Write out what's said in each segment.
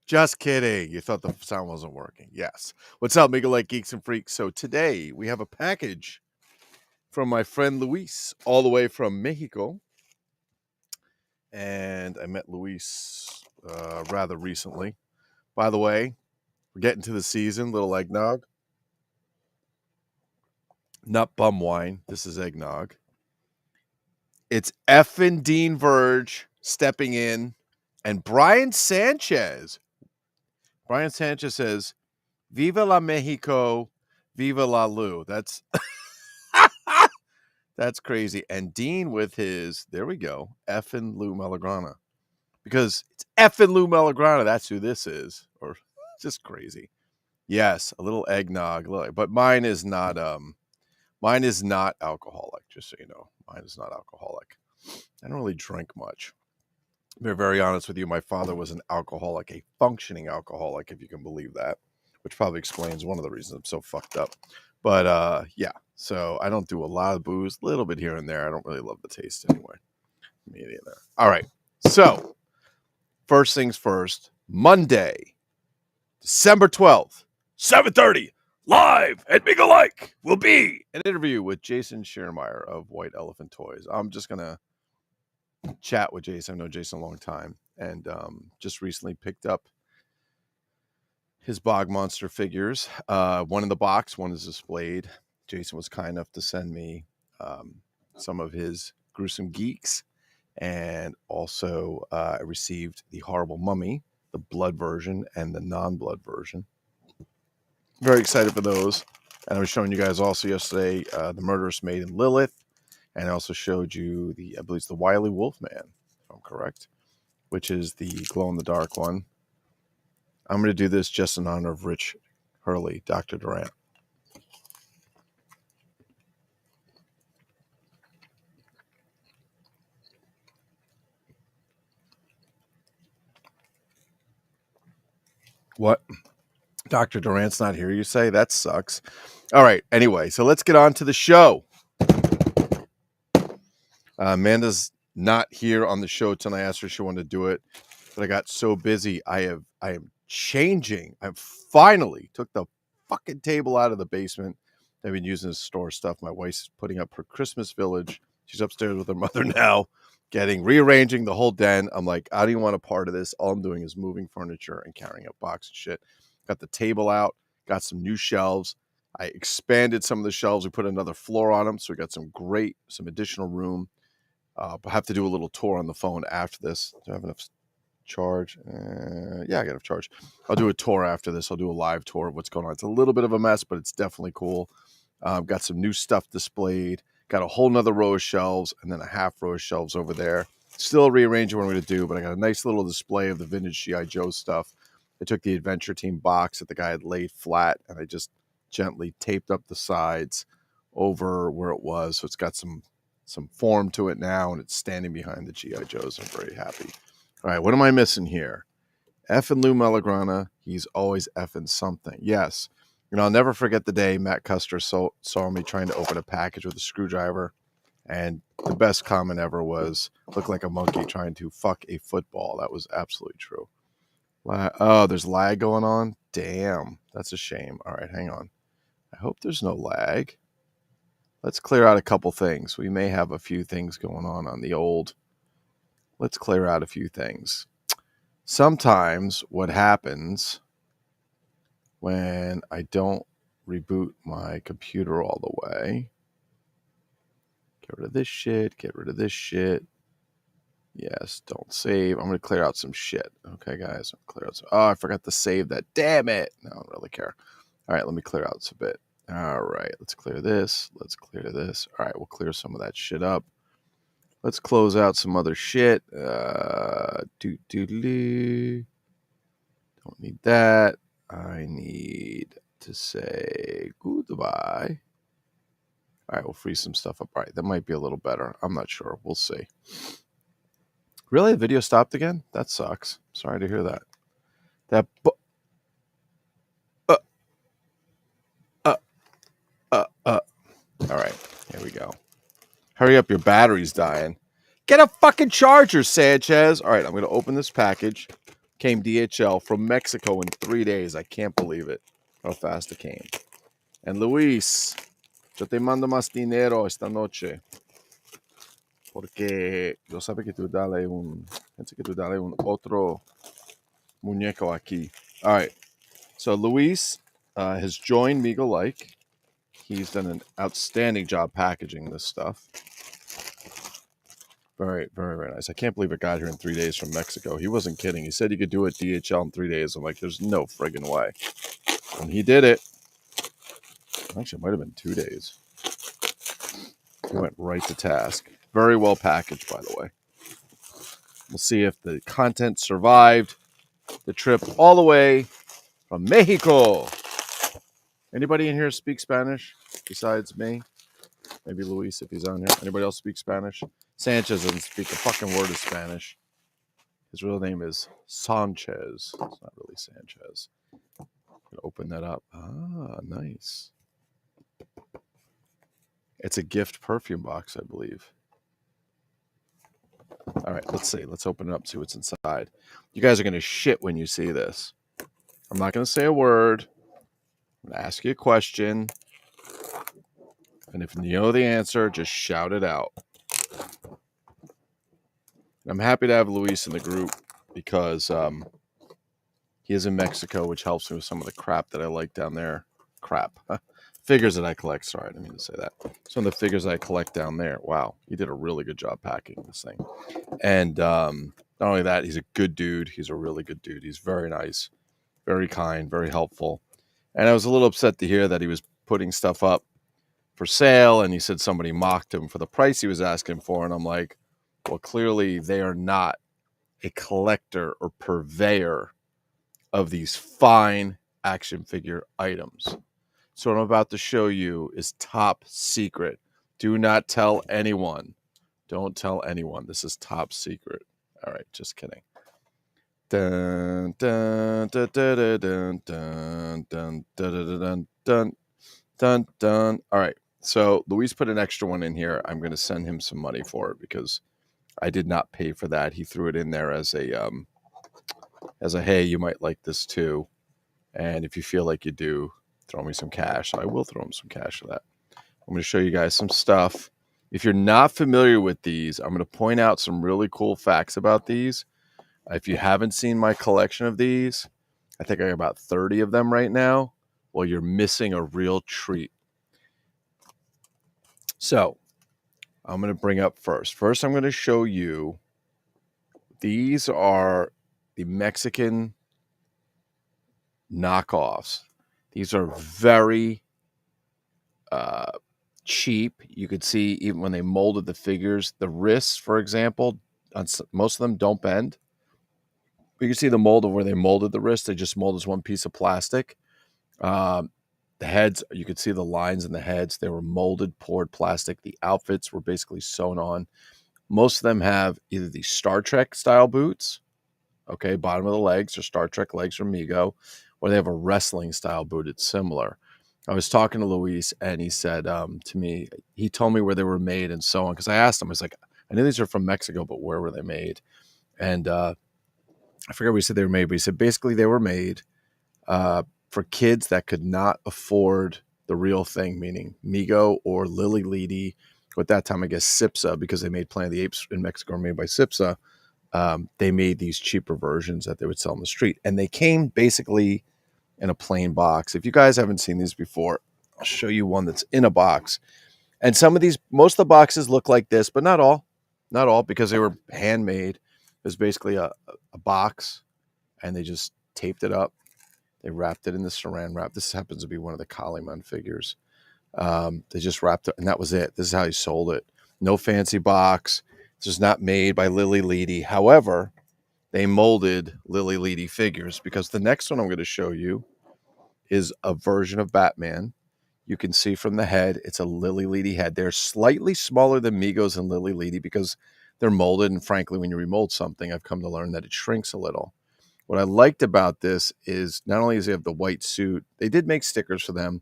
Just kidding. You thought the sound wasn't working. Yes. What's up, Mega Like Geeks and Freaks? So today we have a package from my friend Luis, all the way from Mexico. And I met Luis rather recently. By the way, we're getting to the season. Little eggnog. Not bum wine. This is eggnog. It's effing Dean Verge stepping in. And Brian Sanchez. Brian Sanchez says, Viva la Mexico, Viva la Lu. That's that's crazy. And Dean with his, there we go, effing Lou Malagrana. Because it's effing Lou Malagrana. That's who this is. Or just crazy. Yes, a little eggnog. But mine is not alcoholic, just so you know. Mine is not alcoholic. I don't really drink much. To be very honest with you, my father was an alcoholic, a functioning alcoholic, if you can believe that, which probably explains one of the reasons I'm so fucked up. But yeah, so I don't do a lot of booze, a little bit here and there. I don't really love the taste anyway. Me neither. All right, so first things first, Monday, December 12th, 7:30, live at Big Alike will be an interview with Jason Schermeyer of White Elephant Toys. I'm just going to chat with Jason. I've known Jason a long time, and just recently picked up his Bog Monster figures. One in the box, one is displayed. Jason was kind enough to send me some of his Gruesome Geeks, and also I received the Horrible Mummy, the blood version and the non-blood version. Very excited for those. And I was showing you guys also yesterday the Murderous Maiden Lilith. And I also showed you I believe it's the Wily Wolfman, if I'm correct, which is the glow-in-the-dark one. I'm going to do this just in honor of Rich Hurley, Dr. Durant. What? Dr. Durant's not here, you say? That sucks. All right, anyway, so let's get on to the show. Amanda's not here on the show tonight. I asked her if she wanted to do it, but I got so busy. I am changing. I finally took the fucking table out of the basement. I've been using to store stuff. My wife's putting up her Christmas village. She's upstairs with her mother now, rearranging the whole den. I'm like, I don't even want a part of this. All I'm doing is moving furniture and carrying up boxes and shit. Got the table out, got some new shelves. I expanded some of the shelves. We put another floor on them, so we got some additional room. I'll have to do a little tour on the phone after this. Do I have enough charge? Yeah, I got enough charge. I'll do a tour after this. I'll do a live tour of what's going on. It's a little bit of a mess, but it's definitely cool. Got some new stuff displayed. Got a whole nother row of shelves and then a half row of shelves over there. Still rearranging what I'm going to do, but I got a nice little display of the vintage G.I. Joe stuff. I took the Adventure Team box that the guy had laid flat, and I just gently taped up the sides over where it was. So it's got some form to it now, and it's standing behind the G.I. Joes. I'm very happy. All right, what am I missing here? Effing Lou Malagrana. He's always effing something. Yes. I'll never forget the day Matt Custer saw me trying to open a package with a screwdriver, and the best comment ever was, look like a monkey trying to fuck a football. That was absolutely true. Oh, there's lag going on? Damn, that's a shame. All right, hang on. I hope there's no lag. Let's clear out a couple things. We may have a few things going on the old. Let's clear out a few things. Sometimes what happens when I don't reboot my computer all the way. Get rid of this shit. Get rid of this shit. Yes, don't save. I'm going to clear out some shit. Okay, guys. I forgot to save that. Damn it. No, I don't really care. All right, let me clear out a bit. All right, let's clear this. Let's clear this. All right, we'll clear some of that shit up. Let's close out some other shit. Don't need that. I need to say goodbye. All right, we'll freeze some stuff up. All right, that might be a little better. I'm not sure. We'll see. Really? The video stopped again? That sucks. Sorry to hear that. All right, here we go. Hurry up, your battery's dying. Get a fucking charger, Sanchez. All right, I'm going to open this package. Came DHL from Mexico in 3 days. I can't believe it. How fast it came. And Luis, yo te mando más dinero esta noche. Porque yo sabe que tú dale un otro muñeco aquí. All right. So Luis has joined Migo Like. He's done an outstanding job packaging this stuff. Very, very, very nice. I can't believe it got here in 3 days from Mexico. He wasn't kidding. He said he could do it DHL in 3 days. I'm like, there's no friggin' way. And he did it. Actually, it might have been 2 days. He went right to task. Very well packaged, by the way. We'll see if the content survived the trip all the way from Mexico. Anybody in here speak Spanish besides me? Maybe Luis, if he's on here. Anybody else speak Spanish? Sanchez doesn't speak a fucking word of Spanish. His real name is Sanchez. It's not really Sanchez. I'm gonna open that up. Ah, nice. It's a gift perfume box, I believe. All right, let's see. Let's open it up, see what's inside. You guys are going to shit when you see this. I'm not going to say a word. I'm going to ask you a question. And if you know the answer, just shout it out. I'm happy to have Luis in the group because he is in Mexico, which helps me with some of the crap that I like down there. Crap. Figures that I collect. Sorry, I didn't mean to say that. Some of the figures I collect down there. Wow, you did a really good job packing this thing. And not only that, he's a good dude. He's a really good dude. He's very nice, very kind, very helpful. And I was a little upset to hear that he was putting stuff up for sale, and he said somebody mocked him for the price he was asking for. And I'm like, well, clearly they are not a collector or purveyor of these fine action figure items. So what I'm about to show you is top secret. Do not tell anyone. Don't tell anyone. This is top secret. All right, just kidding. Dun, dun, dun, dun, dun, dun, dun, dun, dun, dun, dun. All right, so Luis put an extra one in here. I'm going to send him some money for it because I did not pay for that. He threw it in there as a hey, you might like this too. And if you feel like you do, throw me some cash. I will throw him some cash for that. I'm going to show you guys some stuff. If you're not familiar with these, I'm going to point out some really cool facts about these. If you haven't seen my collection of these, I think I have about 30 of them right now. Well, you're missing a real treat. So I'm going to bring up first. First, I'm going to show you. These are the Mexican knockoffs. These are very cheap. You could see even when they molded the figures, the wrists, for example, most of them don't bend. But you can see the mold of where they molded the wrist. They just molded as one piece of plastic. The heads, you could see the lines in the heads. They were molded, poured plastic. The outfits were basically sewn on. Most of them have either the Star Trek style boots, okay, bottom of the legs, or Star Trek legs from Mego, or they have a wrestling style boot. It's similar. I was talking to Luis, and he said to me, he told me where they were made and so on. Because I asked him, I was like, I knew these are from Mexico, but where were they made? And I forget where he said they were made, but he said basically they were made for kids that could not afford the real thing, meaning Mego or Lily Leedy, or at that time, I guess Sipsa, because they made Planet of the Apes in Mexico are made by Sipsa. They made these cheaper versions that they would sell on the street. And they came basically in a plain box. If you guys haven't seen these before, I'll show you one that's in a box. And some of these, most of the boxes look like this, but not all, because they were handmade. It was basically a box, and they just taped it up. They wrapped it in the saran wrap. This happens to be one of the Kaliman figures. They just wrapped it, and that was it. This is how he sold it. No fancy box. This is not made by Lily Leedy. However, they molded Lily Leedy figures, because the next one I'm going to show you is a version of Batman. You can see from the head, it's a Lily Leedy head. They're slightly smaller than Migos and Lily Leedy because they're molded. And frankly, when you remold something, I've come to learn that it shrinks a little. What I liked about this is not only does they have the white suit, they did make stickers for them.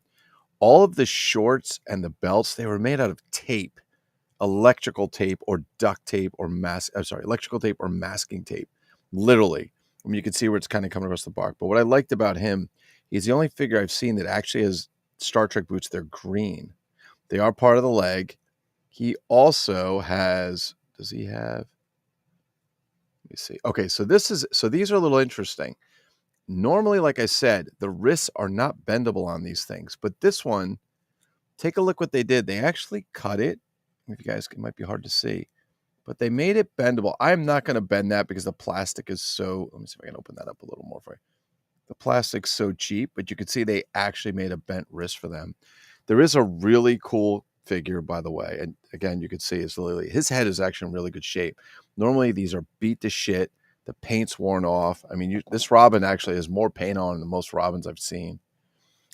All of the shorts and the belts, they were made out of tape, electrical tape or duct tape or electrical tape or masking tape. Literally, I mean, you can see where it's kind of coming across the bark. But what I liked about him, he's the only figure I've seen that actually has Star Trek boots. They're green. They are part of the leg. He also has, does he have, let me see. Okay, so these are a little interesting. Normally, like I said, the wrists are not bendable on these things, but this one, take a look what they did. They actually cut it. If you guys, it might be hard to see, but they made it bendable. I'm not going to bend that because the plastic is so, let me see if I can open that up a little more for you. The plastic's so cheap, but you can see they actually made a bent wrist for them. There is a really cool figure, by the way. And again, you can see it's literally, his head is actually in really good shape. Normally, these are beat to shit. The paint's worn off. I mean, this Robin actually has more paint on than most Robins I've seen.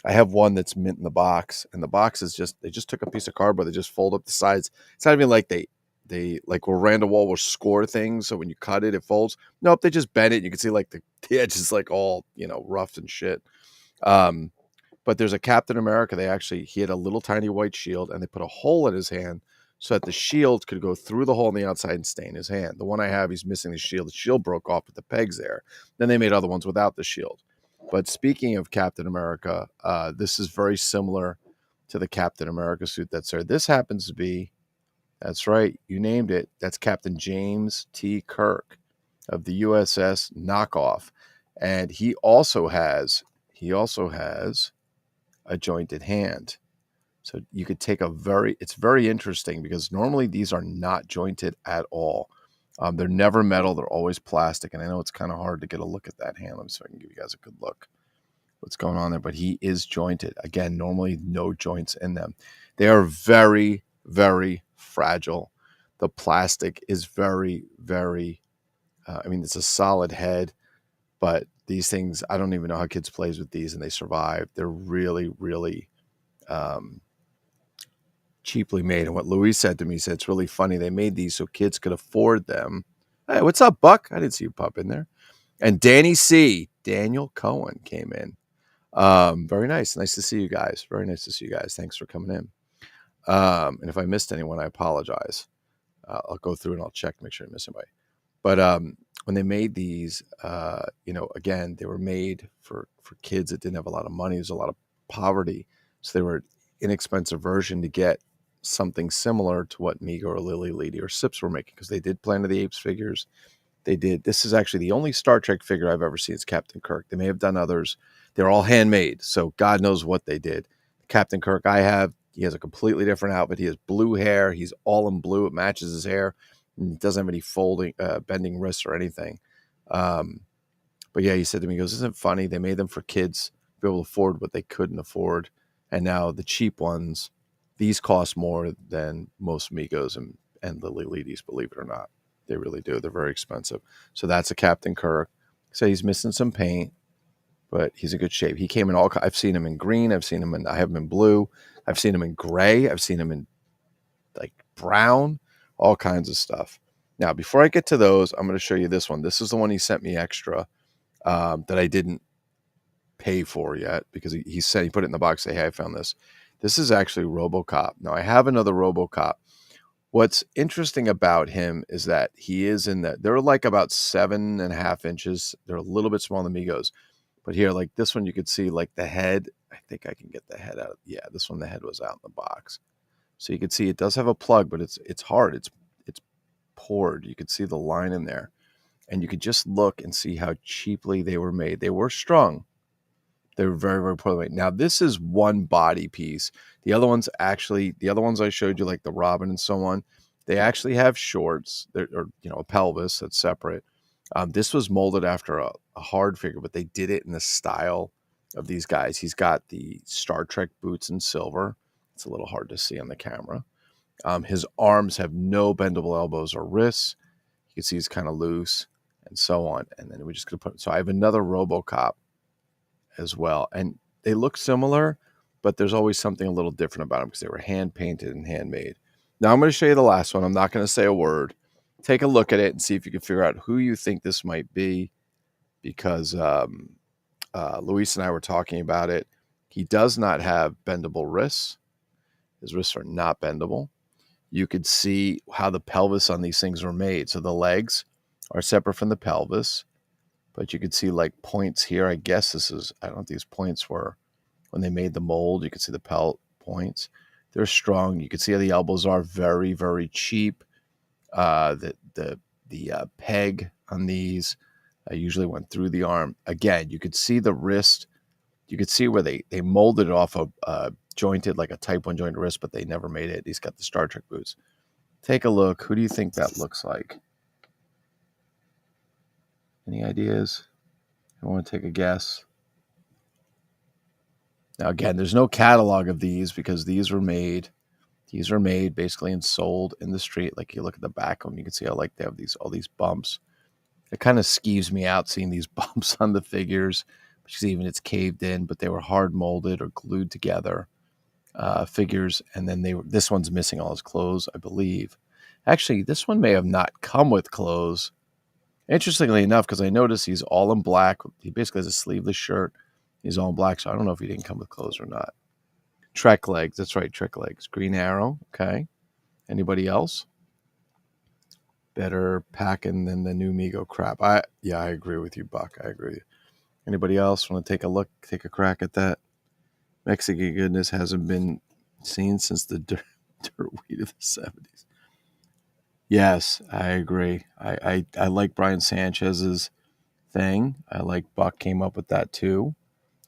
I have one that's mint in the box, and the box is just, they just took a piece of cardboard, they just fold up the sides. It's not even like they like where Randall Wall will score things, so when you cut it, it folds. Nope, they just bend it. You can see like the edge is like all, rough and shit. But there's a Captain America. He had a little tiny white shield, and they put a hole in his hand so that the shield could go through the hole on the outside and stay in his hand. The one I have, he's missing the shield. The shield broke off with the pegs there. Then they made other ones without the shield. But speaking of Captain America, this is very similar to the Captain America suit that's there. This happens to be, that's right, you named it. That's Captain James T. Kirk of the USS Knockoff. And he also has a jointed hand. So you could take it's very interesting because normally these are not jointed at all. They're never metal. They're always plastic. And I know it's kind of hard to get a look at that hand. Let me see if I can give you guys a good look what's going on there. But he is jointed. Again, normally no joints in them. They are very, very fragile. The plastic is very, very, it's a solid head. But these things, I don't even know how kids plays with these and they survive. They're really, really cheaply made. And what Louise said to me, said it's really funny. They made these so kids could afford them. Hey, what's up, Buck? I didn't see you pop in there. And Daniel Cohen came in. Very nice. Nice to see you guys. Very nice to see you guys. Thanks for coming in. And if I missed anyone, I apologize. I'll go through and I'll check to make sure I miss anybody. But when they made these, again, they were made for kids that didn't have a lot of money. There's a lot of poverty. So they were inexpensive version to get something similar to what Mego or Lily Ledy or Sips were making, because they did Planet of the Apes figures. They did. This is actually the only Star Trek figure I've ever seen. It's Captain Kirk. They may have done others. They're all handmade, so God knows what they did. Captain Kirk I have, he has a completely different outfit. He has blue hair. He's all in blue. It matches his hair. He doesn't have any bending wrists or anything. But yeah, he said to me, he goes, isn't it funny? They made them for kids to be able to afford what they couldn't afford. And now the cheap ones, these cost more than most Migos and Lily Ledy's, believe it or not. They really do. They're very expensive. So that's a Captain Kirk. So he's missing some paint, but he's in good shape. He came in all, I've seen him in green. I have him in blue. I've seen him in gray. I've seen him in like brown, all kinds of stuff. Now, before I get to those, I'm going to show you this one. This is the one he sent me extra that I didn't pay for yet, because he said, he put it in the box, say, hey, I found this. This is actually RoboCop. Now, I have another RoboCop. What's interesting about him is that he is they're like about 7.5 inches. They're a little bit smaller than Migos. But here, like this one, you could see like the head. I think I can get the head out. Yeah, this one, the head was out in the box. So you can see it does have a plug, but it's hard. It's poured. You could see the line in there. And you could just look and see how cheaply they were made. They were strung. They were very, very poorly made. Now, this is one body piece. The other ones I showed you, like the Robin and so on, they actually have shorts, or a pelvis that's separate. This was molded after a hard figure, but they did it in the style of these guys. He's got the Star Trek boots in silver. It's a little hard to see on the camera. His arms have no bendable elbows or wrists. You can see he's kind of loose and so on. And then we're just going to so I have another RoboCop as well. And they look similar, but there's always something a little different about them because they were hand painted and handmade. Now I'm going to show you the last one. I'm not going to say a word. Take a look at it and see if you can figure out who you think this might be, because Luis and I were talking about it. He does not have bendable wrists. His wrists are not bendable. You could see how the pelvis on these things were made. So the legs are separate from the pelvis. but you could see like points here. I guess this is, I don't know if these points were when they made the mold. You could see the pelt points. They're strong. You can see how the elbows are very, very cheap. The peg on these usually went through the arm. Again, you could see the wrist. You could see where they molded it off of jointed, like a Type 1 jointed wrist, but they never made it. He's got the Star Trek boots. Take a look. Who do you think that looks like? Any ideas? I want to take a guess. Now, again, there's no catalog of these because these were made basically and sold in the street. Like you look at the back of them, you can see how like they have all these bumps. It kind of skeeves me out seeing these bumps on the figures because even it's caved in, but they were hard molded or glued together figures. And then this one's missing all his clothes, I believe. Actually, this one may have not come with clothes. Interestingly enough, because I noticed he's all in black. He basically has a sleeveless shirt. He's all in black, so I don't know if he didn't come with clothes or not. Trek legs. That's right, Trek legs. Green Arrow. Okay. Anybody else? Better packing than the new Mego crap. I agree with you, Buck. I agree with you. Anybody else want to take a look, take a crack at that? Mexican goodness hasn't been seen since the dirt wheat of the 70s. Yes, I agree. I like Brian Sanchez's thing. I like Buck came up with that too,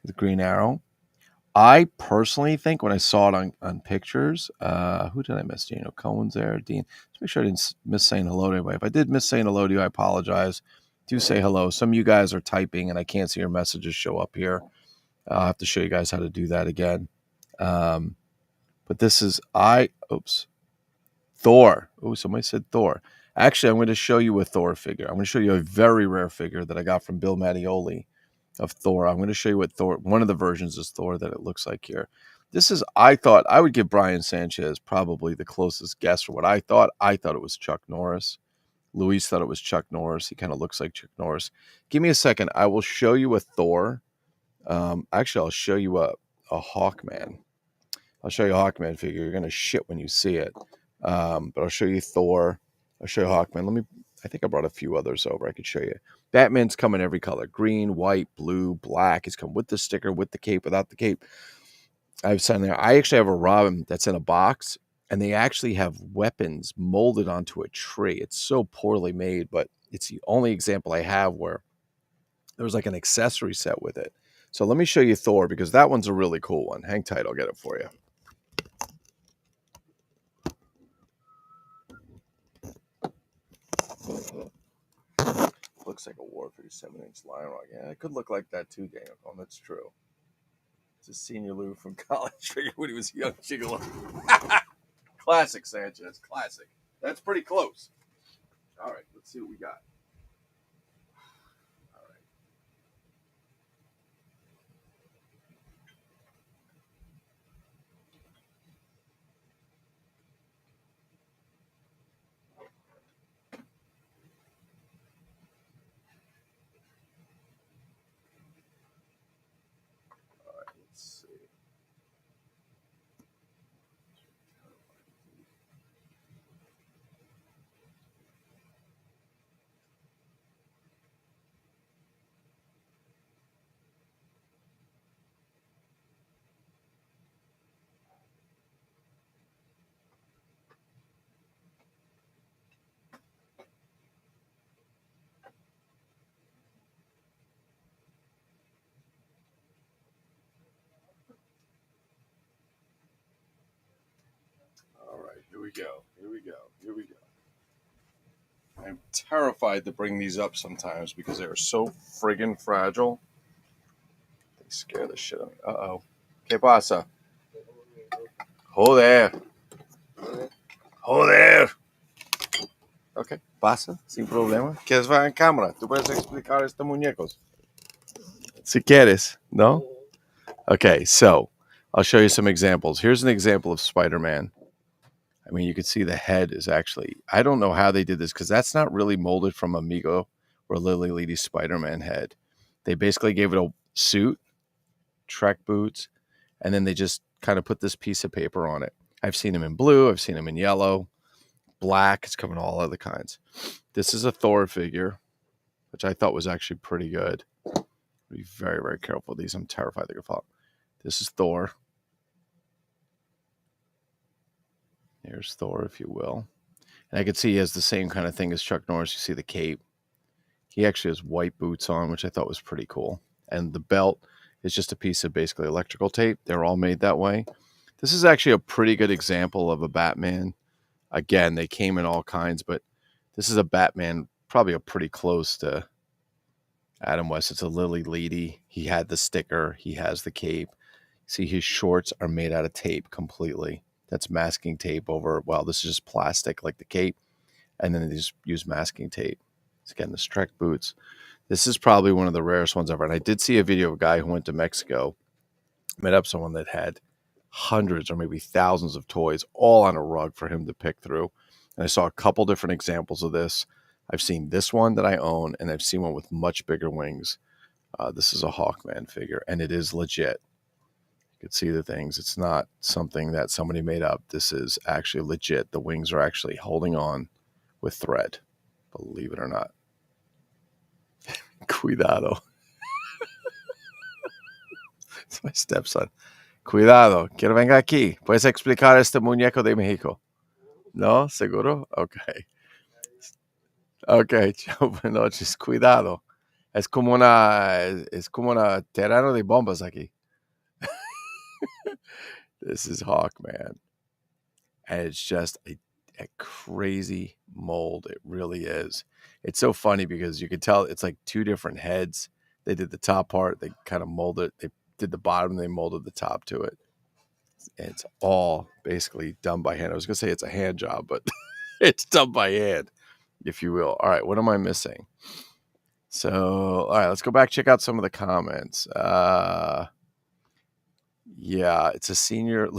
the Green Arrow. I personally think when I saw it on pictures, who did I miss? Daniel Cohen's there, Dean. Let's make sure I didn't miss saying hello to anybody. If I did miss saying hello to you, I apologize. Do say hello. Some of you guys are typing and I can't see your messages show up here. I'll have to show you guys how to do that again. But this is Thor. Oh, somebody said Thor. Actually, I'm going to show you a Thor figure. I'm going to show you a very rare figure that I got from Bill Mattioli of Thor. I'm going to show you what Thor, one of the versions is Thor that it looks like here. This is, I thought, I would give Brian Sanchez probably the closest guess for what I thought. I thought it was Chuck Norris. Luis thought it was Chuck Norris. He kind of looks like Chuck Norris. Give me a second. I will show you a Thor. Actually, I'll show you a Hawkman. I'll show you a Hawkman figure. You're going to shit when you see it. But I'll show you Thor. I'll show you Hawkman. I think I brought a few others over. I could show you. Batman's come in every color. Green, white, blue, black. He's come with the sticker, with the cape, without the cape. I've seen there. I actually have a Robin that's in a box, and they actually have weapons molded onto a tree. It's so poorly made, but it's the only example I have where there was like an accessory set with it. So let me show you Thor because that one's a really cool one. Hang tight. I'll get it for you. Looks like a War 37-inch Lion Rock. Yeah, it could look like that too, Daniel. Oh, that's true. It's a senior Lou from college when he was young gigolo. Classic, Sanchez. Classic. That's pretty close. All right, let's see what we got. All right. All right, let's see. All right, here we go. Here we go. Here we go. I'm terrified to bring these up sometimes because they are so friggin' fragile. They scare the shit out of me. Uh-oh. ¿Qué pasa? Joder. Joder. Ok, pasa, sin problema. ¿Quieres ver en cámara? Tú puedes explicar estos muñecos. Si quieres, ¿no? Okay, so I'll show you some examples. Here's an example of Spider-Man. I mean, you can see the head is actually, I don't know how they did this because that's not really molded from Amigo or Lily Leedy's Spider-Man head. They basically gave it a suit, Trek boots, and then they just kind of put this piece of paper on it. I've seen them in blue. I've seen them in yellow, black. It's coming all other kinds. This is a Thor figure. which I thought was actually pretty good. Be very, very careful with these. I'm terrified they're going to fall. This is Thor. Here's Thor, if you will. And I can see he has the same kind of thing as Chuck Norris. You see the cape. He actually has white boots on, which I thought was pretty cool. And the belt is just a piece of basically electrical tape. They're all made that way. This is actually a pretty good example of a Batman. Again, they came in all kinds, but this is a Batman, probably a pretty close to Adam West. It's a Lily Leedy. He had the sticker. He has the cape. See, his shorts are made out of tape completely. That's masking tape over, well, this is just plastic like the cape. And then they just use masking tape. So again, the Strek boots. This is probably one of the rarest ones ever. And I did see a video of a guy who went to Mexico, met up someone that had hundreds or maybe thousands of toys all on a rug for him to pick through. And I saw a couple different examples of this. I've seen this one that I own, and I've seen one with much bigger wings. This is a Hawkman figure, and it is legit. You can see the things. It's not something that somebody made up. This is actually legit. The wings are actually holding on with thread, believe it or not. Cuidado. It's my stepson. Cuidado. Quiero venga aquí. ¿Puedes explicar este muñeco de México? ¿No? ¿Seguro? Okay. Okay. Buenas noches. Cuidado. Es como una terreno de bombas aquí. This is Hawkman. And it's just a crazy mold. It really is. It's so funny because you can tell it's like two different heads. They did the top part. They kind of molded it. They did the bottom. They molded the top to it. And it's all basically done by hand. I was going to say it's a hand job, but it's done by hand, if you will. All right. What am I missing? So, all right. Let's go back. Check out some of the comments. Yeah, it's a senior.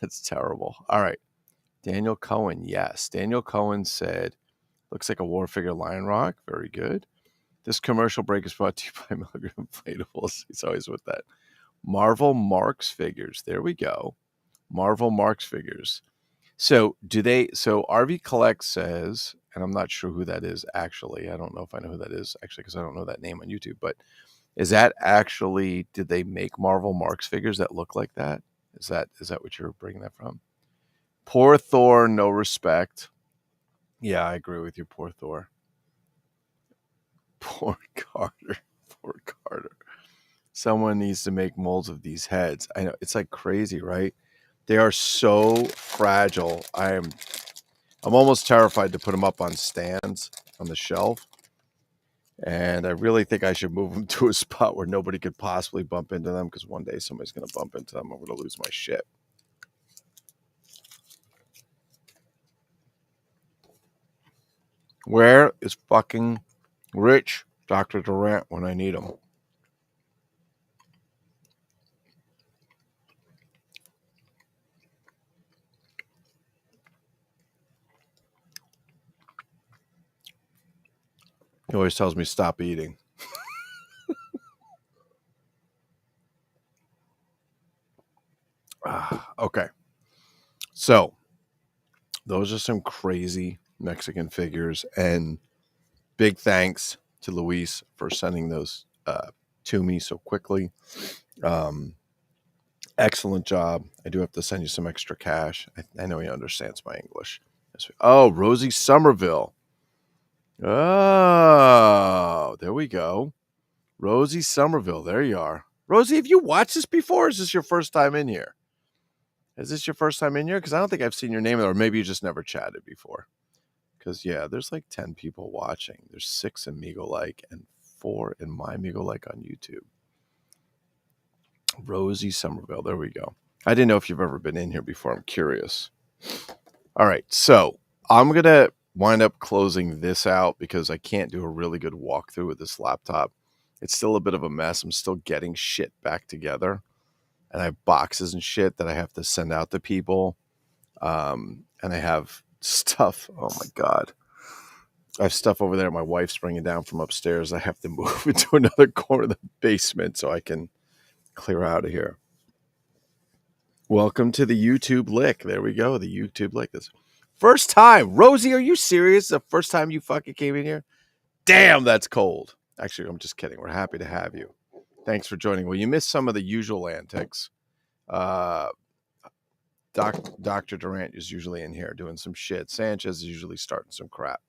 That's terrible. All right. Daniel Cohen. Yes. Daniel Cohen said, looks like a War Figure Lion Rock. Very good. This commercial break is brought to you by Milligram Inflatables. He's always with that. Marvel Marks figures. There we go. Marvel Marks figures. So RV Collect says, and I'm not sure who that is actually. I don't know if I know who that is actually because I don't know that name on YouTube, but is that actually, did they make Marvel Marks figures that look like that? Is that what you're bringing that from? Poor Thor, no respect. Yeah, I agree with you. Poor Thor. Poor Carter. Poor Carter. Someone needs to make molds of these heads. I know it's like crazy, right? They are so fragile. I'm almost terrified to put them up on stands on the shelf. And I really think I should move them to a spot where nobody could possibly bump into them, because one day somebody's going to bump into them. I'm going to lose my shit. Where is fucking Rich Dr. Durant when I need him? He always tells me stop eating. Okay. So those are some crazy Mexican figures, and big thanks to Luis for sending those to me so quickly. Excellent job. I do have to send you some extra cash. I know he understands my English. Oh, Rosie Somerville. Oh, there we go. Rosie Somerville. There you are. Rosie, have you watched this before, or is this your first time in here? Is this your first time in here? Because I don't think I've seen your name, or maybe you just never chatted before. Because, yeah, there's like 10 people watching. There's 6 in Migo Like and 4 in my Migo Like on YouTube. Rosie Somerville. There we go. I didn't know if you've ever been in here before. I'm curious. All right. So I'm going to wind up closing this out because I can't do a really good walkthrough with this laptop. It's still a bit of a mess. I'm still getting shit back together. And I have boxes and shit that I have to send out to people. And I have stuff. Oh, my God. I have stuff over there my wife's bringing down from upstairs. I have to move into another corner of the basement so I can clear out of here. Welcome to the YouTube Lick. There we go. The YouTube Lick. This first time. Rosie, are you serious? The first time you fucking came in here? Damn, that's cold. Actually, I'm just kidding. We're happy to have you. Thanks for joining. Well, you missed some of the usual antics. Dr. Durant is usually in here doing some shit. Sanchez is usually starting some crap.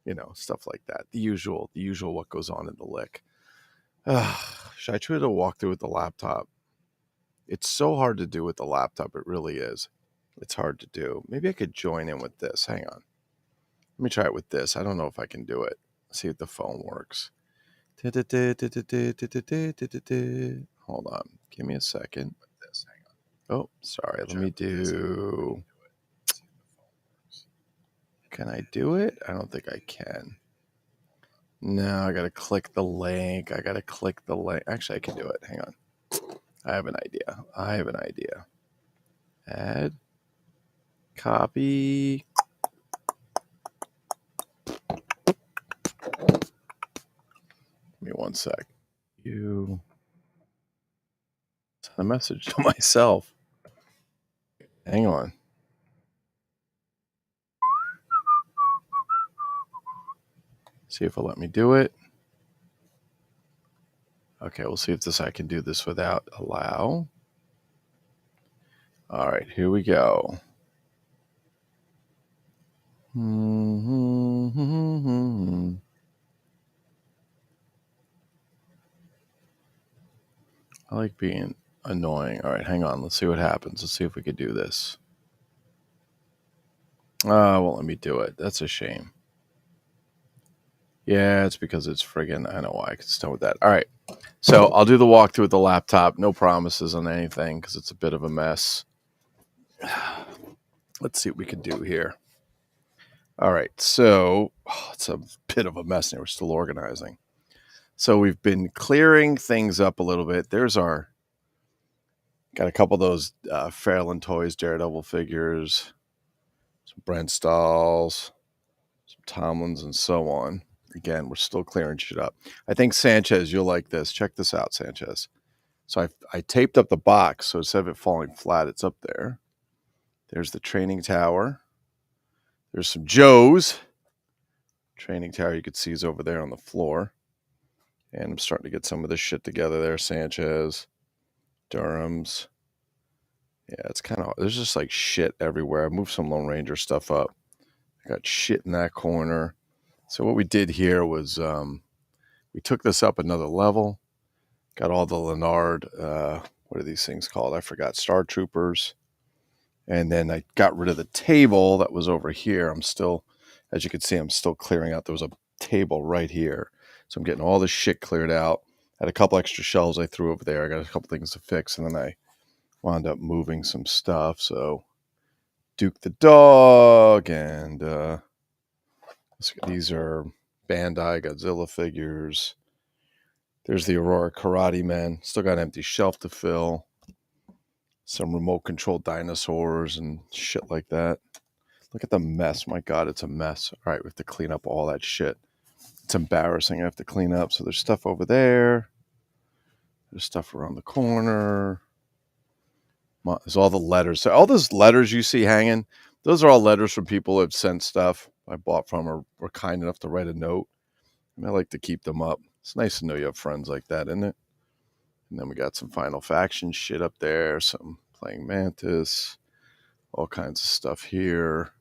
You know, stuff like that. The usual what goes on in the lick. Should I try to walk through with the laptop? It's so hard to do with the laptop. It really is. It's hard to do. Maybe I could join in with this. Hang on. Let me try it with this. I don't know if I can do it. See if the phone works. Hold on. Give me a second. Oh, sorry. Let me do. Can I do it? I don't think I can. No, I got to click the link. Actually, I can do it. Hang on. I have an idea. Add. Copy. Give me one sec. You send a message to myself. Hang on. See if it'll let me do it. Okay, we'll see if I can do this without allow. All right, here we go. I like being annoying. All right, hang on. Let's see what happens. Let's see if we could do this. Won't let me do it. That's a shame. Yeah, it's because it's friggin', I know why I could start with that. All right, so I'll do the walkthrough with the laptop. No promises on anything because it's a bit of a mess. Let's see what we can do here. All right, so it's a bit of a mess now. We're still organizing. So we've been clearing things up a little bit. Got a couple of those Fairland Toys Daredevil figures, some Brent Stalls, some Tomlins, and so on. Again, we're still clearing shit up. I think Sanchez, you'll like this. Check this out, Sanchez. So I taped up the box, so instead of it falling flat, it's up there. There's the training tower. There's some Joes. Training tower you could see is over there on the floor. And I'm starting to get some of this shit together there. Sanchez, Durham's. Yeah, it's kind of, there's just like shit everywhere. I moved some Lone Ranger stuff up. I got shit in that corner. So what we did here was we took this up another level. Got all the Leonard, what are these things called? I forgot. Star Troopers. And then I got rid of the table that was over here. I'm still, as you can see, I'm still clearing out. There was a table right here. So I'm getting all this shit cleared out. I had a couple extra shelves I threw over there. I got a couple things to fix. And then I wound up moving some stuff. So Duke the dog. And these are Bandai Godzilla figures. There's the Aurora Karate Men. Still got an empty shelf to fill. Some remote control dinosaurs and shit like that. Look at the mess. My God, it's a mess. All right, we have to clean up all that shit. It's embarrassing. I have to clean up. So there's stuff over there. There's stuff around the corner. There's all the letters. So all those letters you see hanging, those are all letters from people who have sent stuff I bought from or were kind enough to write a note. And I like to keep them up. It's nice to know you have friends like that, isn't it? And then we got some Final Faction shit up there, some Playing Mantis, all kinds of stuff here.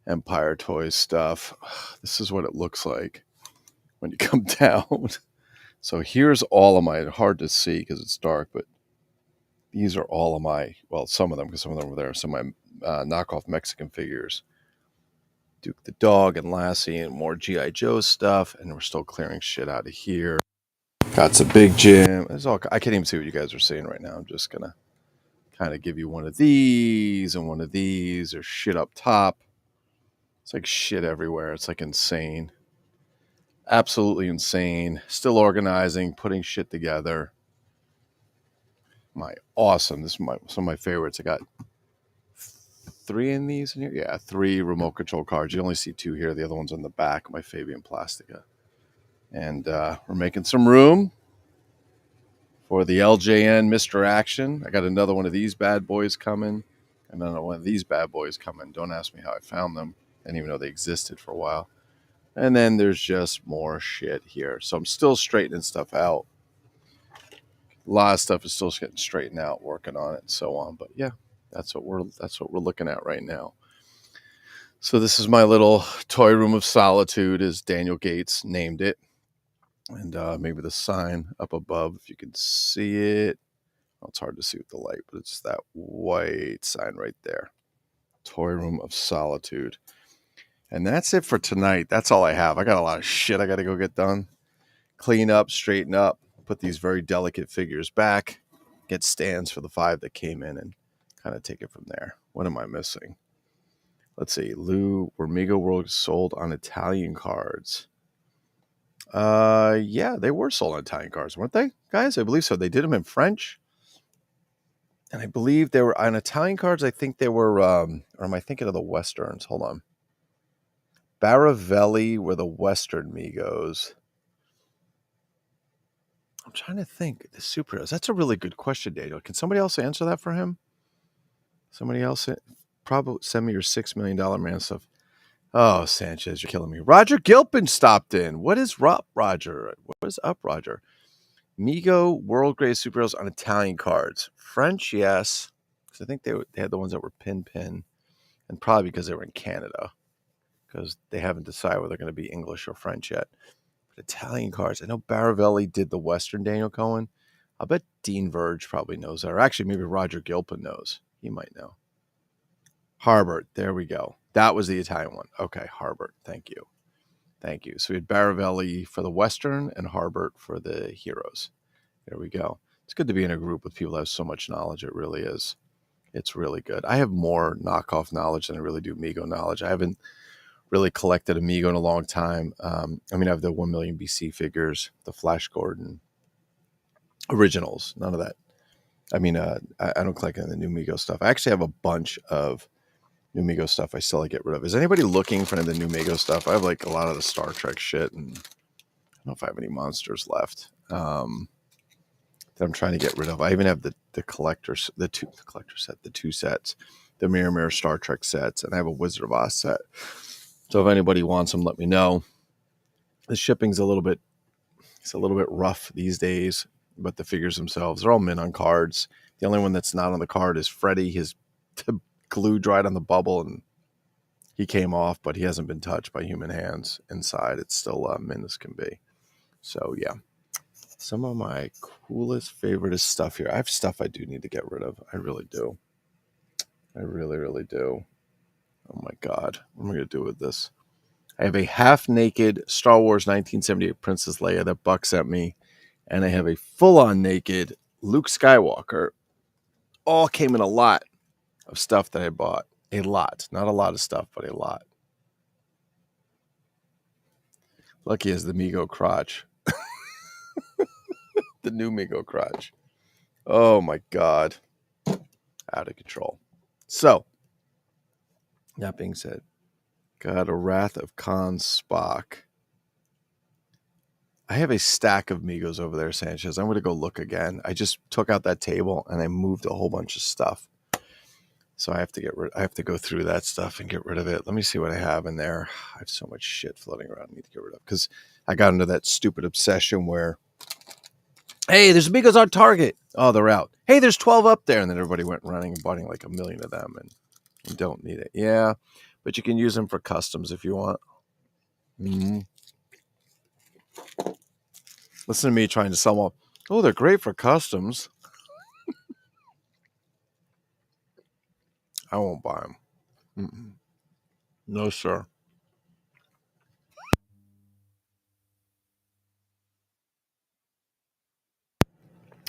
Empire Toys stuff. This is what it looks like when you come down. So here's all of my, hard to see because it's dark, but these are all of my, well, some of them, because some of them were there, some of my knockoff Mexican figures. Duke the Dog and Lassie and more G.I. Joe stuff. And we're still clearing shit out of here. Got some Big Jim. I can't even see what you guys are seeing right now. I'm just going to kind of give you one of these and one of these. There's shit up top. It's like shit everywhere. It's like insane. Absolutely insane. Still organizing, putting shit together. Awesome. This is some of my favorites. I got 3 in these in here. Yeah, 3 remote control cards. You only see 2 here. The other one's on the back. My Fabian Plastica. And we're making some room for the LJN Mr. Action. I got another one of these bad boys coming. And another one of these bad boys coming. Don't ask me how I found them. I didn't even know they existed for a while. And then there's just more shit here. So I'm still straightening stuff out. A lot of stuff is still getting straightened out, working on it, and so on. But yeah, that's what we're looking at right now. So this is my little toy room of solitude, as Daniel Gates named it. And maybe the sign up above, if you can see it. Well, it's hard to see with the light, but it's that white sign right there. Toy room of solitude. And that's it for tonight. That's all I have. I got a lot of shit I got to go get done. Clean up, straighten up, put these very delicate figures back, get stands for the 5 that came in, and kind of take it from there. What am I missing? Let's see. Lou, were Mego World sold on Italian cards? Yeah, they were sold on Italian cards, weren't they, guys? I believe so. They did them in French. And I believe they were on Italian cards. I think they were, or am I thinking of the Westerns? Hold on. Baravelli were the Western Migos. I'm trying to think. The superheroes. That's a really good question, Daniel. Can somebody else answer that for him? Somebody else? Probably send me your $6 million man stuff. Oh, Sanchez, you're killing me. Roger Gilpin stopped in. What is up, Roger? What is up, Roger? Migo World Greatest Superheroes on Italian cards. French, yes. Because I think they had the ones that were pin. And probably because they were in Canada. Because they haven't decided whether they're going to be English or French yet. But Italian cards. I know Baravelli did the Western Daniel Cohen. I'll bet Dean Verge probably knows that. Or actually, maybe Roger Gilpin knows. He might know. Harbert. There we go. That was the Italian one. Okay, Harbert. Thank you. Thank you. So we had Baravelli for the Western and Harbert for the Heroes. There we go. It's good to be in a group with people that have so much knowledge. It really is. It's really good. I have more knockoff knowledge than I really do Mego knowledge. I haven't really collected Amigo in a long time. I have the 1 million BC figures, the Flash Gordon originals, none of that. I don't collect any of the new Mego stuff. I actually have a bunch of new Mego stuff I still like to get rid of. Is anybody looking for any of the new Mego stuff? I have like a lot of the Star Trek shit, and I don't know if I have any monsters left that I'm trying to get rid of. I even have the two sets, the Mirror Star Trek sets, and I have a Wizard of Oz set. So if anybody wants them, let me know. The shipping's a little bit rough these days, but the figures themselves, they're all mint on cards. The only one that's not on the card is Freddy. His glue dried on the bubble and he came off, but he hasn't been touched by human hands inside. It's still mint as can be. So yeah, some of my coolest, favorite stuff here. I have stuff I do need to get rid of. I really do. I really, really do. Oh my God. What am I going to do with this? I have a half-naked Star Wars 1978 Princess Leia that Buck sent me, and I have a full-on naked Luke Skywalker. All came in a lot of stuff that I bought. A lot. Not a lot of stuff, but a lot. Lucky as the Mego crotch. The new Mego crotch. Oh my God. Out of control. So, that being said, got a Wrath of Khan Spock. I have a stack of Migos over there, Sanchez. I'm going to go look again. I just took out that table and I moved a whole bunch of stuff. So I have to go through that stuff and get rid of it. Let me see what I have in there. I have so much shit floating around I need to get rid of because I got into that stupid obsession where, hey, there's Migos on Target. Oh, they're out. Hey, there's 12 up there. And then everybody went running and buying like 1 million of them and you don't need it. Yeah, but you can use them for customs if you want. Mm-hmm. Listen to me trying to sell them all. Oh, they're great for customs. I won't buy them. Mm-mm. No, sir.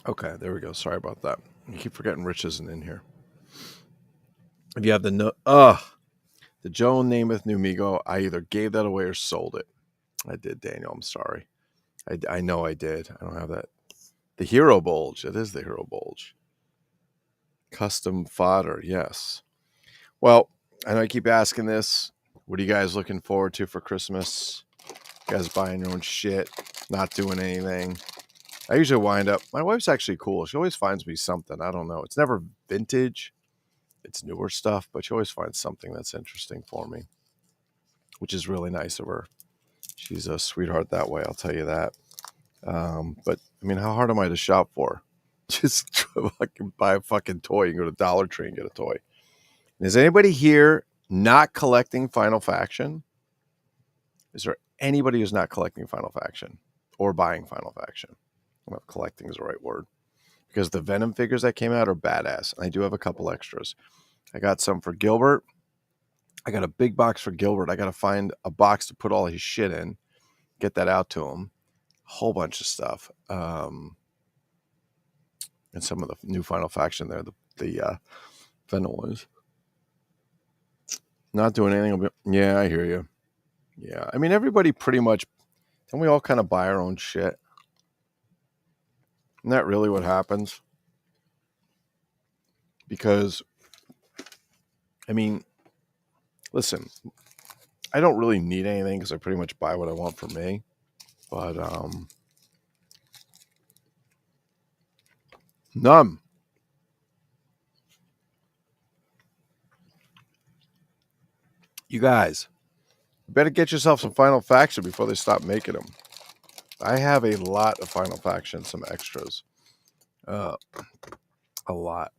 Okay, there we go. Sorry about that. I keep forgetting Rich isn't in here. If you have the Joe Namath New Migo, I either gave that away or sold it. I did, Daniel. I'm sorry. I know I did. I don't have that. The Hero Bulge. It is the Hero Bulge. Custom fodder. Yes. Well, I know I keep asking this. What are you guys looking forward to for Christmas? You guys buying your own shit, not doing anything. I usually wind up, my wife's actually cool. She always finds me something. I don't know. It's never vintage. It's newer stuff, but she always finds something that's interesting for me, which is really nice of her. She's a sweetheart that way, I'll tell you that. But I mean, how hard am I to shop for? Just fucking buy a fucking toy. You can go to Dollar Tree and get a toy. Is anybody here not collecting Final Faction? Is there anybody who's not collecting Final Faction or buying Final Faction? I don't know if collecting is the right word. Because the Venom figures that came out are badass. And I do have a couple extras. I got some for Gilbert. I got a big box for Gilbert. I got to find a box to put all his shit in. Get that out to him. A whole bunch of stuff. And some of the new Final Faction there. The Venom ones. Not doing anything. Yeah, I hear you. Yeah. I mean, everybody pretty much. Don't we all kind of buy our own shit? Isn't that really what happens? Because, I mean, listen, I don't really need anything because I pretty much buy what I want for me. But, none. You guys, you better get yourself some Final Faction before they stop making them. I have a lot of Final Faction, some extras. A lot.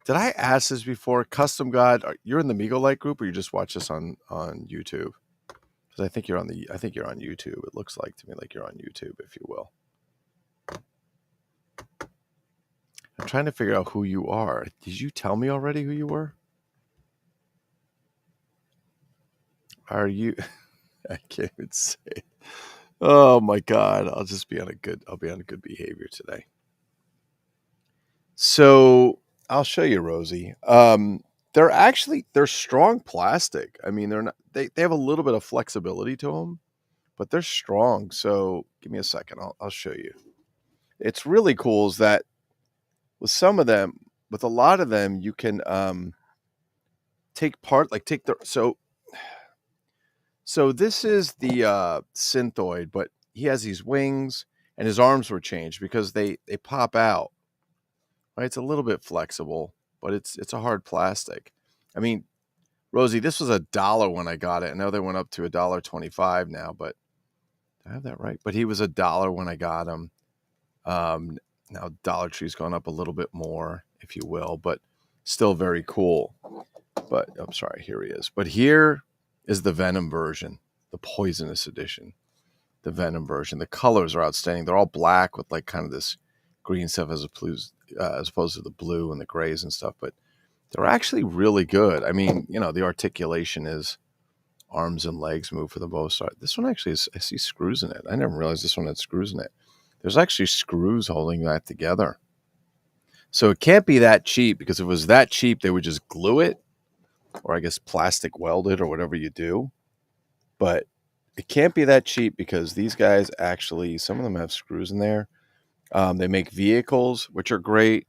Did I ask this before? Custom God, you're in the Migo Light group, or you just watch this on YouTube? Because I think you're on YouTube. It looks like to me like you're on YouTube, if you will. I'm trying to figure out who you are. Did you tell me already who you were? Are you? I can't even say it. Oh my God! I'll be on a good behavior today. So I'll show you, Rosie. They're strong plastic. I mean, they're not. They have a little bit of flexibility to them, but they're strong. So give me a second. I'll show you. It's really cool. Is that with some of them, with a lot of them, you can take part, like take the So this is the Synthoid, but he has these wings, and his arms were changed because they pop out. Right? It's a little bit flexible, but it's a hard plastic. I mean, Rosie, this was $1 when I got it. I know they went up to $1.25 now, but did I have that right? But he was $1 when I got him. Now Dollar Tree's gone up a little bit more, if you will, but still very cool. But I'm sorry, here he is. But here is the Venom version, the Poisonous edition, the Venom version. The colors are outstanding. They're all black with like kind of this green stuff as opposed to the blue and the grays and stuff. But they're actually really good. I mean, the articulation is arms and legs move for the most part. This one actually I see screws in it. I never realized this one had screws in it. There's actually screws holding that together. So it can't be that cheap, because if it was that cheap, they would just glue it, or I guess plastic weld it, or whatever you do. But it can't be that cheap, because these guys actually, some of them have screws in there. They make vehicles, which are great.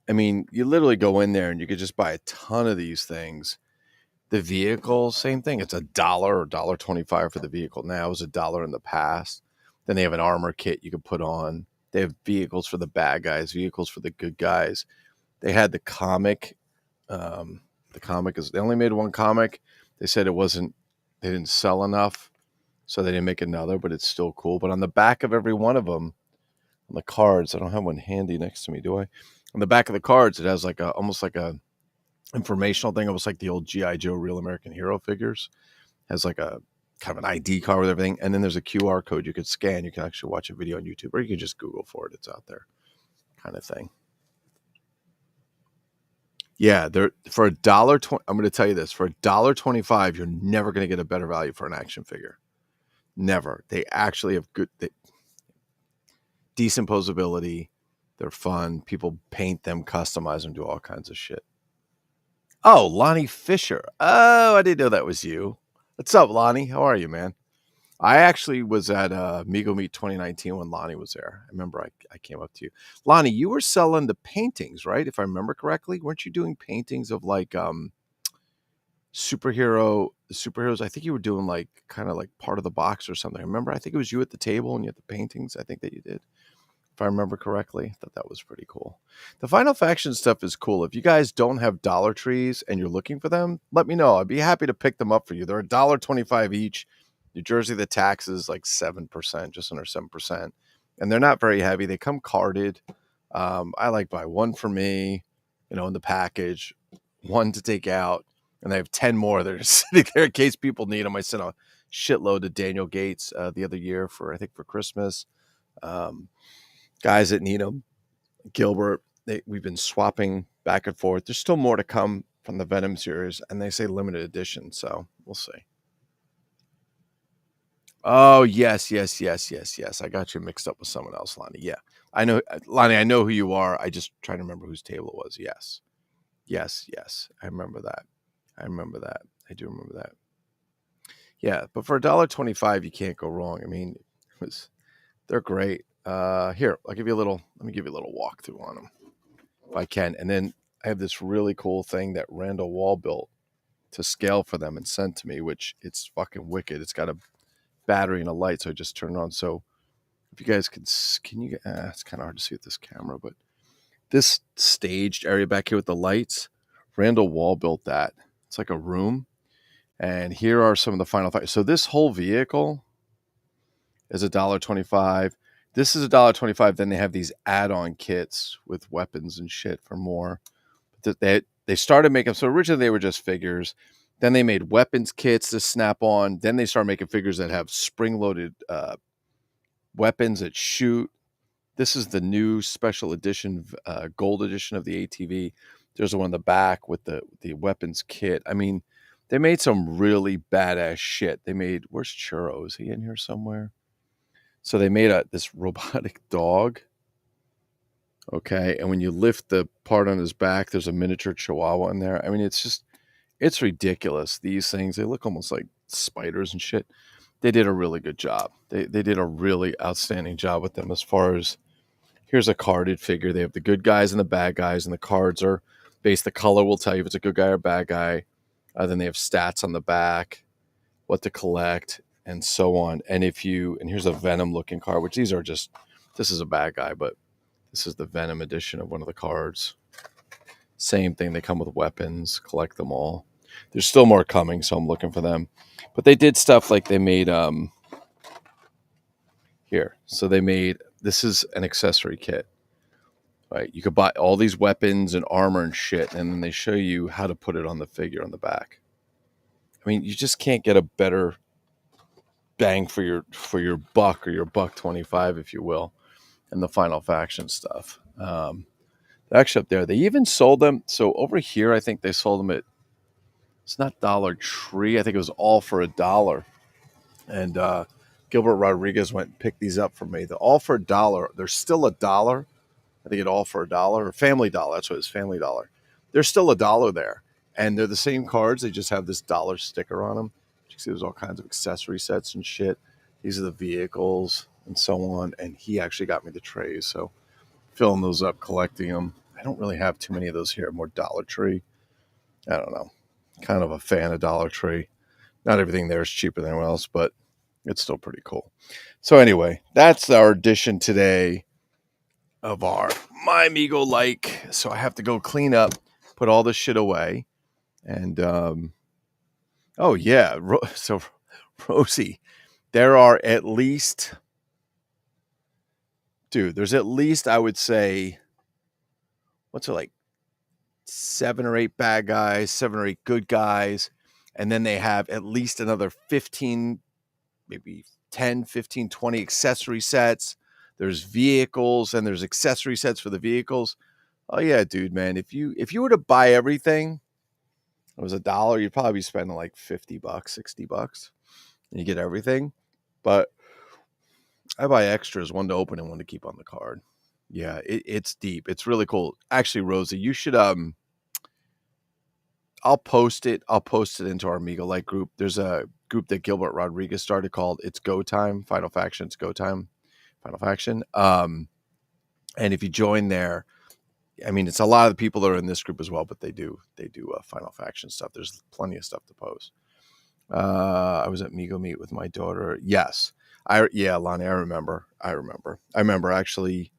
I mean, you literally go in there and you could just buy a ton of these things. The vehicle, same thing. It's $1 or $1.25 for the vehicle now. It was $1 in the past. Then they have an armor kit you can put on. They have vehicles for the bad guys, vehicles for the good guys. They had the comic. The comic is, they only made one comic. They said they didn't sell enough, so they didn't make another, but it's still cool. But on the back of every one of them, on the cards, I don't have one handy next to me, do I? On the back of the cards, it has almost like a informational thing, almost like the old G.I. Joe Real American Hero figures. It has like a kind of an ID card with everything, and then there's a QR code you could scan. You can actually watch a video on YouTube, or you can just Google for it. It's out there, kind of thing. Yeah, they're for $1.20. I'm going to tell you this: for $1.25, you're never going to get a better value for an action figure. Never. They actually have decent posability. They're fun. People paint them, customize them, do all kinds of shit. Oh, Lonnie Fisher. Oh, I didn't know that was you. What's up, Lonnie? How are you, man? I actually was at Migo Meet 2019 when Lonnie was there. I remember I came up to you. Lonnie, you were selling the paintings, right? If I remember correctly. Weren't you doing paintings of like superheroes? I think you were doing like kind of like part of the box or something. I remember, I think it was you at the table and you had the paintings, I think, that you did. if I remember correctly. I thought that was pretty cool. The Final Faction stuff is cool. If you guys don't have Dollar Trees and you're looking for them, let me know. I'd be happy to pick them up for you. They're $1.25 each. New Jersey, the tax is like 7%, just under 7%. And they're not very heavy. They come carded. I like buy one for me, in the package, one to take out. And I have 10 more that are sitting there in case people need them. I sent a shitload to Daniel Gates the other year for Christmas. Guys that need them, Gilbert, we've been swapping back and forth. There's still more to come from the Venom series, and they say limited edition, so we'll see. Oh, yes. I got you mixed up with someone else, Lonnie. Yeah, I know, Lonnie, I know who you are. I just trying to remember whose table it was. Yes. I remember that. I do remember that. Yeah, but for $1.25, you can't go wrong. I mean, they're great. Here, let me give you a little walkthrough on them if I can. And then I have this really cool thing that Randall Wall built to scale for them and sent to me, which it's fucking wicked. It's got a battery and a light, so I just turned it on. So if you guys can you, it's kind of hard to see with this camera, but this staged area back here with the lights, Randall Wall built that. It's like a room. And here are some of the final thoughts. So this whole vehicle is $1.25. This is $1.25. Then they have these add-on kits with weapons and shit for more. They started making, so originally they were just figures. Then they made weapons kits to snap on. Then they started making figures that have spring-loaded weapons that shoot. This is the new special edition, gold edition of the ATV. There's one in the back with the weapons kit. I mean, they made some really badass shit. Where's Churro? Is he in here somewhere? So they made this robotic dog. Okay. And when you lift the part on his back, there's a miniature chihuahua in there. I mean, it's ridiculous. These things, they look almost like spiders and shit. They did a really good job. They did a really outstanding job with them as far as, here's a carded figure. They have the good guys and the bad guys, and the cards are based, the color will tell you if it's a good guy or bad guy. Then they have stats on the back, what to collect, and so on. And here's a Venom looking card, which this is a bad guy, but this is the Venom edition of one of the cards. Same thing. They come with weapons, collect them all. There's still more coming, so I'm looking for them. But they did stuff like they made, here. So this is an accessory kit. Right, you could buy all these weapons and armor and shit, and then they show you how to put it on the figure on the back. I mean, you just can't get a better bang for your buck, or your $1.25, if you will, and the Final Faction stuff. Actually, up there, they even sold them. So over here, I think they sold them at, it's not Dollar Tree. I think it was all for $1. And Gilbert Rodriguez went and picked these up for me. They're all for $1. They're still $1. I think it all for $1, or Family Dollar. That's what it is, Family Dollar. They're still $1 there, and they're the same cards. They just have this dollar sticker on them. You can see there's all kinds of accessory sets and shit. These are the vehicles and so on. And he actually got me the trays, so filling those up, collecting them. I don't really have too many of those here. More Dollar Tree. I don't know. Kind of a fan of Dollar Tree. Not everything there is cheaper than anyone else, but it's still pretty cool. So anyway, that's our edition today of our My Amigo like. So I have to go clean up, put all this shit away. And oh yeah, so Rosie, there are at least, there's at least, I would say, what's it like, 7 or 8 bad guys, 7 or 8 good guys, and then they have at least another 15, maybe 10, 15, 20 accessory sets. There's vehicles, and there's accessory sets for the vehicles. Oh yeah, dude, man. If you were to buy everything, it was $1, you'd probably be spending like $50, $60, and you get everything. But I buy extras, one to open and one to keep on the card. Yeah, it's deep. It's really cool. Actually, Rosie, you should I'll post it. I'll post it into our Amigo Like group. There's a group that Gilbert Rodriguez started called It's Go Time, Final Faction. It's Go Time, Final Faction. And if you join there, I mean, it's a lot of the people that are in this group as well, but they do Final Faction stuff. There's plenty of stuff to post. I was at Migo Meet with my daughter. Yes. Lonnie, I remember actually,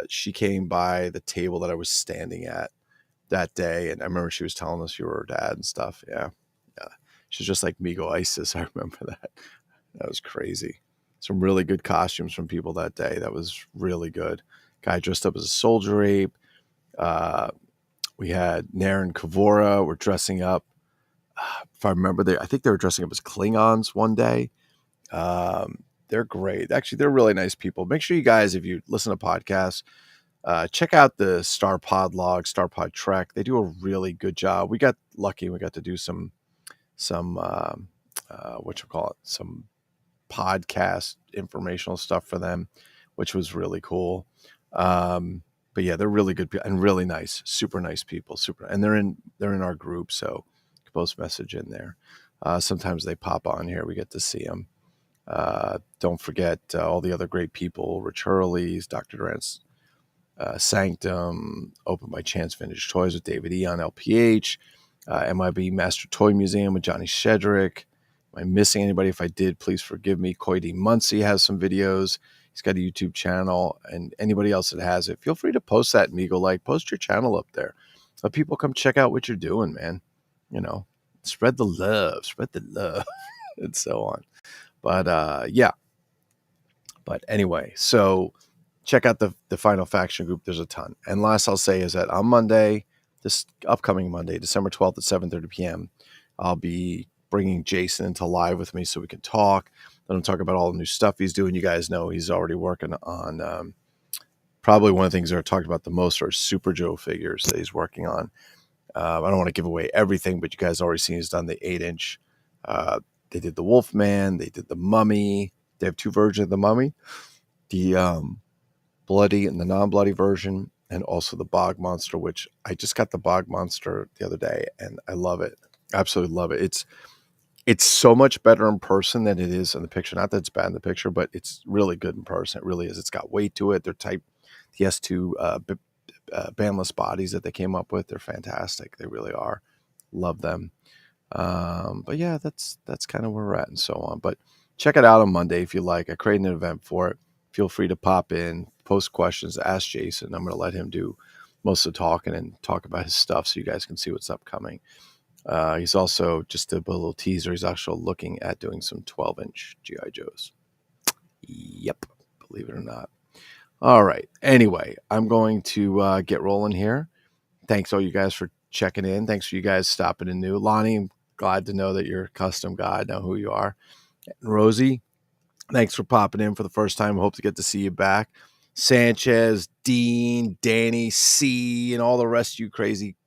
She came by the table that I was standing at that day, and I remember she was telling us you were her dad and stuff. Yeah. She's just like Migo Isis. I remember that. That was crazy. Some really good costumes from people that day. That was really good. Guy dressed up as a soldier ape. Uh, we had Nair and Kavora were dressing up. If I remember, I think they were dressing up as Klingons one day. They're great. Actually, they're really nice people. Make sure you guys, if you listen to podcasts, check out the Star Pod log, Star Pod Trek. They do a really good job. We got lucky. We got to do some what you call it, some podcast informational stuff for them, which was really cool. But yeah, they're really good and really nice, super nice people, super, and they're in our group, so you can post message in there. Sometimes they pop on here. We get to see them. Don't forget all the other great people: Rich Hurley's, Dr. Durant's Sanctum, Open by Chance Vintage Toys with David E on LPH, MIB Master Toy Museum with Johnny Shedrick. Am I missing anybody? If I did, please forgive me. Coity Muncie has some videos. He's got a YouTube channel, and anybody else that has it, feel free to post that, Migo. Like, post your channel up there. Let people come check out what you're doing, man. You know, spread the love, and so on. But yeah. But anyway, so check out the Final Faction group. There's a ton. And last I'll say is that on Monday, this upcoming Monday, December 12th at 7:30 p.m., I'll be bringing Jason into live with me so we can talk. Let him talk about all the new stuff he's doing. You guys know he's already working on probably one of the things that are talked about the most are Super Joe figures that he's working on. I don't want to give away everything, but you guys already seen he's done the 8-inch. They did the Wolfman. They did the Mummy. They have two versions of the Mummy. The bloody and the non-bloody version, and also the Bog Monster, which I just got the Bog Monster the other day, and I love it. Absolutely love it. It's so much better in person than it is in the picture. Not that it's bad in the picture, but it's really good in person. It really is. It's got weight to it. They're type the S2 bandless bodies that they came up with. They're fantastic. They really are. Love them. But yeah, that's kind of where we're at and so on. But check it out on Monday if you like. I created an event for it. Feel free to pop in, post questions, ask Jason. I'm going to let him do most of the talking and talk about his stuff so you guys can see what's upcoming. He's also, just a little teaser, he's actually looking at doing some 12-inch G.I. Joes. Yep, believe it or not. All right. Anyway, I'm going to get rolling here. Thanks all you guys for checking in. Thanks for you guys stopping in new. Lonnie, I'm glad to know that you're a custom guy. I know who you are. And Rosie, thanks for popping in for the first time. Hope to get to see you back. Sanchez, Dean, Danny, C, and all the rest of you crazy,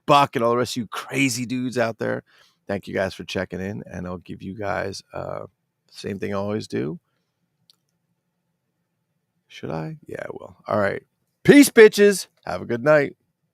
Buck, and all the rest of you crazy dudes out there. Thank you guys for checking in, and I'll give you guys same thing I always do. Should I? Yeah, I will. All right. Peace, bitches. Have a good night.